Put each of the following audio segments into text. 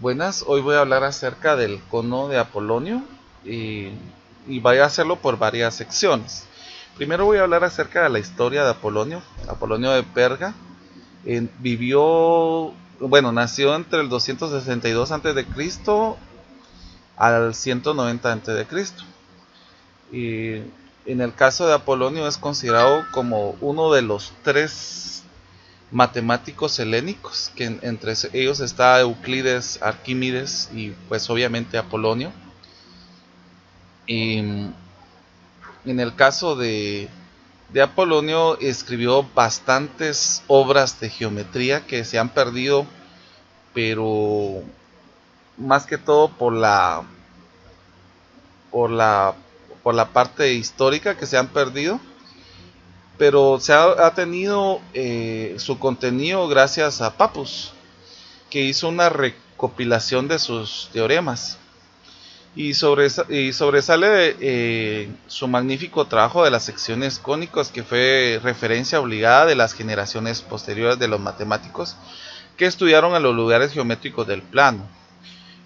Buenas, hoy voy a hablar acerca del cono de Apolonio y, y voy a hacerlo por varias secciones. Primero voy a hablar acerca de la historia de Apolonio. Apolonio de Perga nació entre el 262 a.C. al 190 a.C. Y en el caso de Apolonio es considerado como uno de los tres matemáticos helénicos, que entre ellos está Euclides, Arquímedes y pues obviamente Apolonio. Y en el caso de Apolonio escribió bastantes obras de geometría que se han perdido, pero más que todo por la, por la parte histórica que se han perdido, pero ha tenido su contenido gracias a Pappus, que hizo una recopilación de sus teoremas. Y sobresale su magnífico trabajo de las secciones cónicas, que fue referencia obligada de las generaciones posteriores de los matemáticos que estudiaron a los lugares geométricos del plano.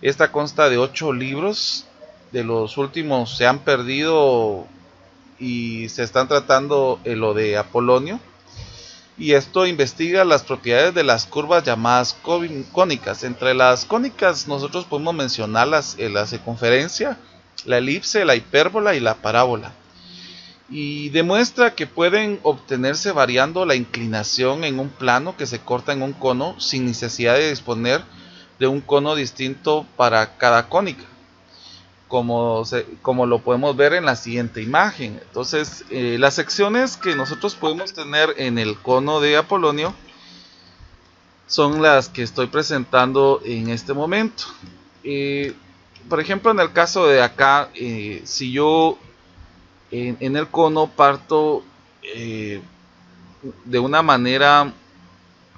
Esta consta de 8 libros, de los últimos se han perdido y se están tratando lo de Apolonio. Y esto investiga las propiedades de las curvas llamadas cónicas. Entre las cónicas nosotros podemos mencionar la circunferencia, la elipse, la hipérbola y la parábola. Y demuestra que pueden obtenerse variando la inclinación en un plano que se corta en un cono sin necesidad de disponer de un cono distinto para cada cónica, como lo podemos ver en la siguiente imagen. Entonces, las secciones que nosotros podemos tener en el cono de Apolonio son las que estoy presentando en este momento. Por ejemplo, en el caso de acá, si yo en el cono parto de una manera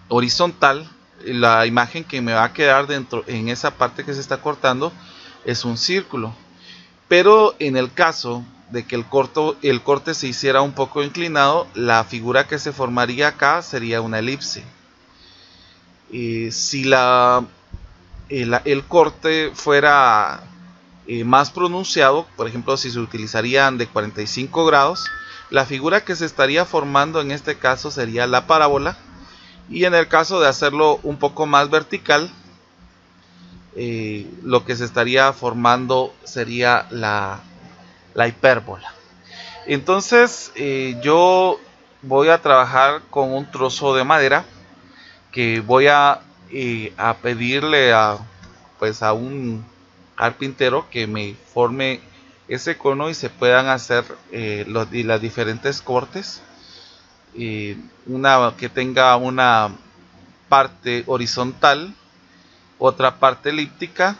horizontal, la imagen que me va a quedar dentro en esa parte que se está cortando es un círculo. Pero en el caso de que el corte se hiciera un poco inclinado, la figura que se formaría acá sería una elipse. Si el corte fuera más pronunciado, por ejemplo, si se utilizarían de 45 grados, la figura que se estaría formando en este caso sería la parábola. Y en el caso de hacerlo un poco más vertical, lo que se estaría formando sería la hipérbola. Entonces yo voy a trabajar con un trozo de madera que voy a pedirle a un carpintero que me forme ese cono y se puedan hacer las diferentes cortes. Una que tenga una parte horizontal, otra parte elíptica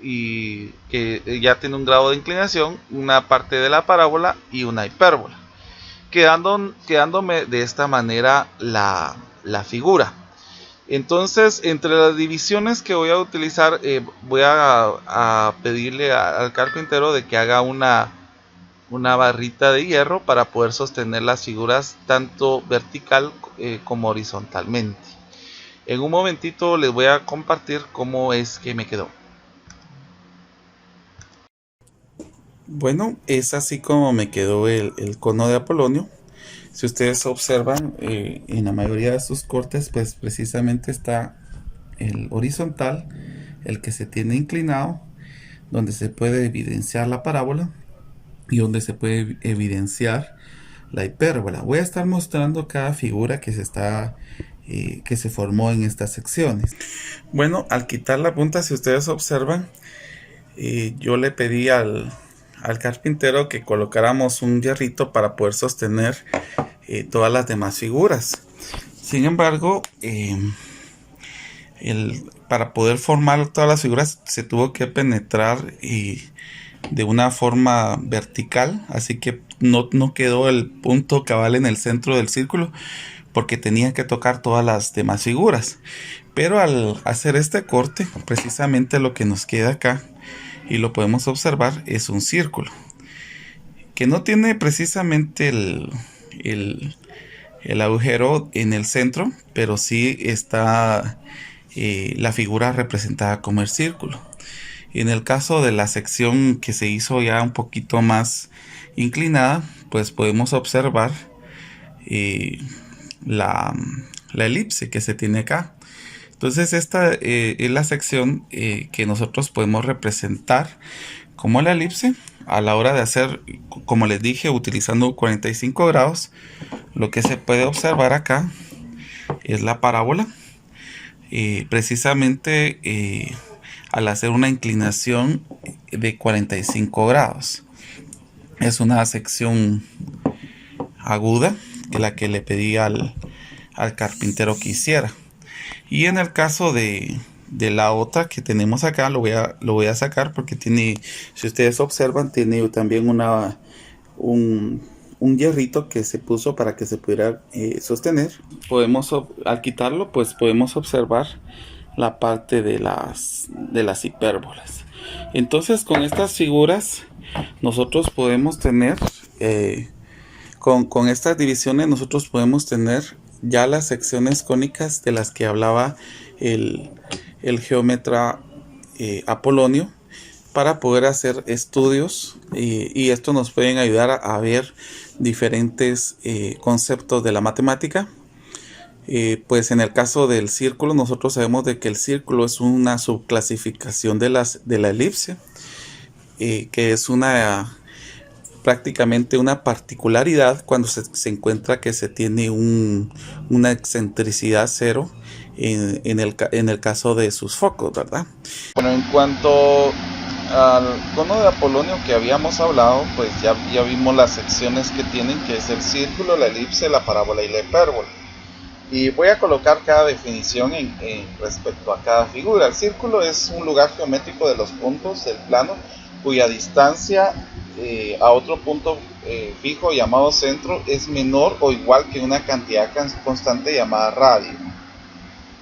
y que ya tiene un grado de inclinación, una parte de la parábola y una hipérbola, quedándome de esta manera la figura. Entonces, entre las divisiones que voy a utilizar, voy a pedirle al carpintero de que haga una barrita de hierro para poder sostener las figuras tanto vertical como horizontalmente. En un momentito les voy a compartir cómo es que me quedó. Bueno, es así como me quedó el cono de Apolonio. Si ustedes observan, en la mayoría de sus cortes, pues precisamente está el horizontal, el que se tiene inclinado, donde se puede evidenciar la parábola y donde se puede evidenciar la hipérbola. Voy a estar mostrando cada figura que se formó en estas secciones. Bueno, al quitar la punta, si ustedes observan, yo le pedí al carpintero que colocáramos un hierrito para poder sostener todas las demás figuras. Sin embargo, para poder formar todas las figuras se tuvo que penetrar de una forma vertical, así que no quedó el punto cabal en el centro del círculo porque tenía que tocar todas las demás figuras. Pero al hacer este corte, precisamente lo que nos queda acá, y lo podemos observar, es un círculo que no tiene precisamente el agujero en el centro, pero sí está la figura representada como el círculo. En el caso de la sección que se hizo ya un poquito más inclinada, pues podemos observar eh, la, la elipse que se tiene acá. Entonces esta es la sección que nosotros podemos representar como la elipse a la hora de hacer, como les dije, utilizando 45 grados. Lo que se puede observar acá es la parábola, precisamente al hacer una inclinación de 45 grados. Es una sección aguda, que la que le pedí al carpintero que hiciera. Y en el caso de la otra que tenemos acá, lo voy a sacar porque tiene, si ustedes observan, tiene también un hierrito que se puso para que se pudiera sostener. Al quitarlo, pues podemos observar la parte de las hipérbolas. Entonces, con estas figuras nosotros podemos tener con estas divisiones nosotros podemos tener ya las secciones cónicas de las que hablaba el, el geómetra Apolonio, para poder hacer estudios, y esto nos pueden ayudar a ver diferentes conceptos de la matemática. Pues en el caso del círculo, nosotros sabemos de que el círculo es una subclasificación de la elipse, que es prácticamente una particularidad cuando se encuentra que se tiene una excentricidad cero en el caso de sus focos, ¿verdad? Bueno, en cuanto al cono de Apolonio que habíamos hablado, pues ya vimos las secciones que tienen, que es el círculo, la elipse, la parábola y la hipérbola. Y voy a colocar cada definición respecto a cada figura. El círculo es un lugar geométrico de los puntos del plano cuya distancia a otro punto fijo llamado centro es menor o igual que una cantidad constante llamada radio.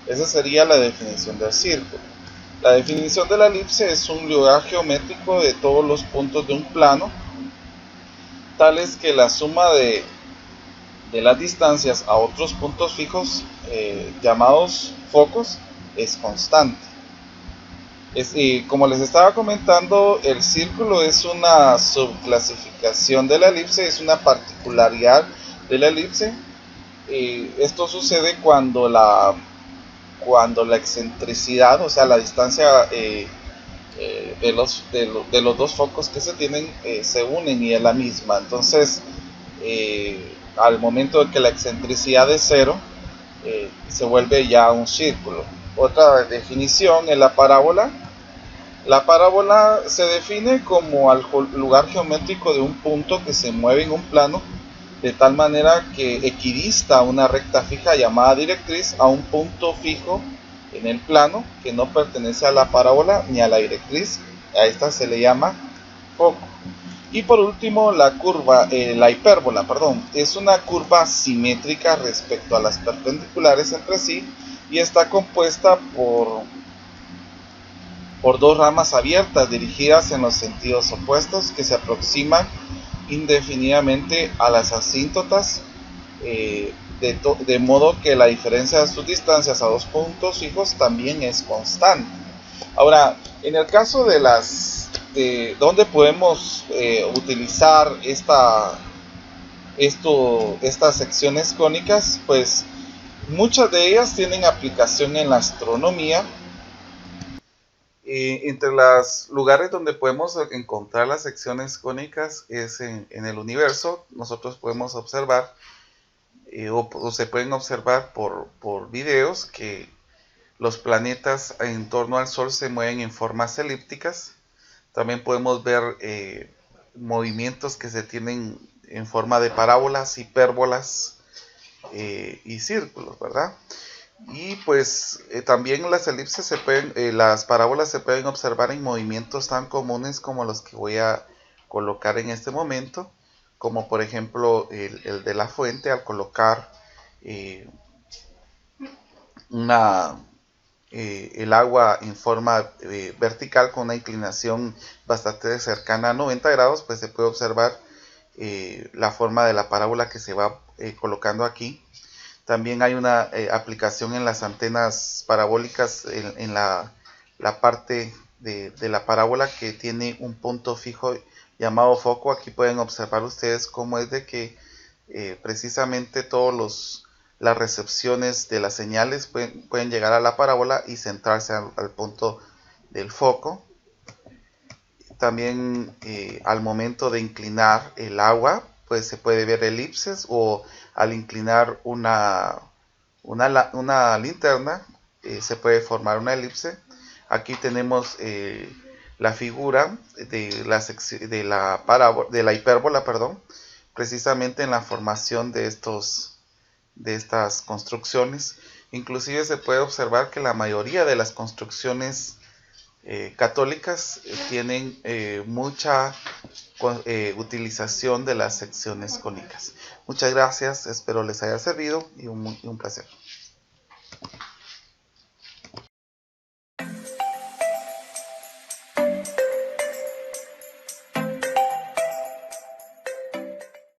Esa sería la definición del círculo. La definición de la elipse es un lugar geométrico de todos los puntos de un plano, tales que la suma de las distancias a otros puntos fijos llamados focos es constante. Y como les estaba comentando, el círculo es una subclasificación de la elipse, es una particularidad de la elipse. Esto sucede cuando la excentricidad, o sea la distancia de los dos focos que se tienen se unen y es la misma. Entonces al momento de que la excentricidad es cero, se vuelve ya un círculo. Otra definición es la parábola. La parábola se define como al lugar geométrico de un punto que se mueve en un plano de tal manera que equidista una recta fija llamada directriz a un punto fijo en el plano que no pertenece a la parábola ni a la directriz. A esta se le llama foco. Y por último, la hipérbola, es una curva simétrica respecto a las perpendiculares entre sí y está compuesta por dos ramas abiertas dirigidas en los sentidos opuestos que se aproximan indefinidamente a las asíntotas, de modo que la diferencia de sus distancias a dos puntos fijos también es constante. Ahora, en el caso de donde podemos utilizar estas secciones cónicas, pues muchas de ellas tienen aplicación en la astronomía. Entre los lugares donde podemos encontrar las secciones cónicas es en el universo. Nosotros podemos observar o se pueden observar por videos que los planetas en torno al Sol se mueven en formas elípticas. También podemos ver movimientos que se tienen en forma de parábolas, hipérbolas y círculos, ¿verdad? Y pues también las elipses las parábolas se pueden observar en movimientos tan comunes como los que voy a colocar en este momento, como por ejemplo el de la fuente al colocar el agua en forma vertical con una inclinación bastante cercana a 90 grados, pues se puede observar la forma de la parábola que se va colocando aquí. También hay una aplicación en las antenas parabólicas en la parte de la parábola que tiene un punto fijo llamado foco. Aquí pueden observar ustedes cómo es de que precisamente las recepciones de las señales pueden llegar a la parábola y centrarse al punto del foco. También al momento de inclinar el agua, pues se puede ver elipses, o al inclinar una linterna se puede formar una elipse. Aquí tenemos la figura de la hipérbola, perdón, precisamente en la formación de estas construcciones. Inclusive se puede observar que la mayoría de las construcciones católicas tienen mucha utilización de las secciones cónicas. Muchas gracias, espero les haya servido y un placer.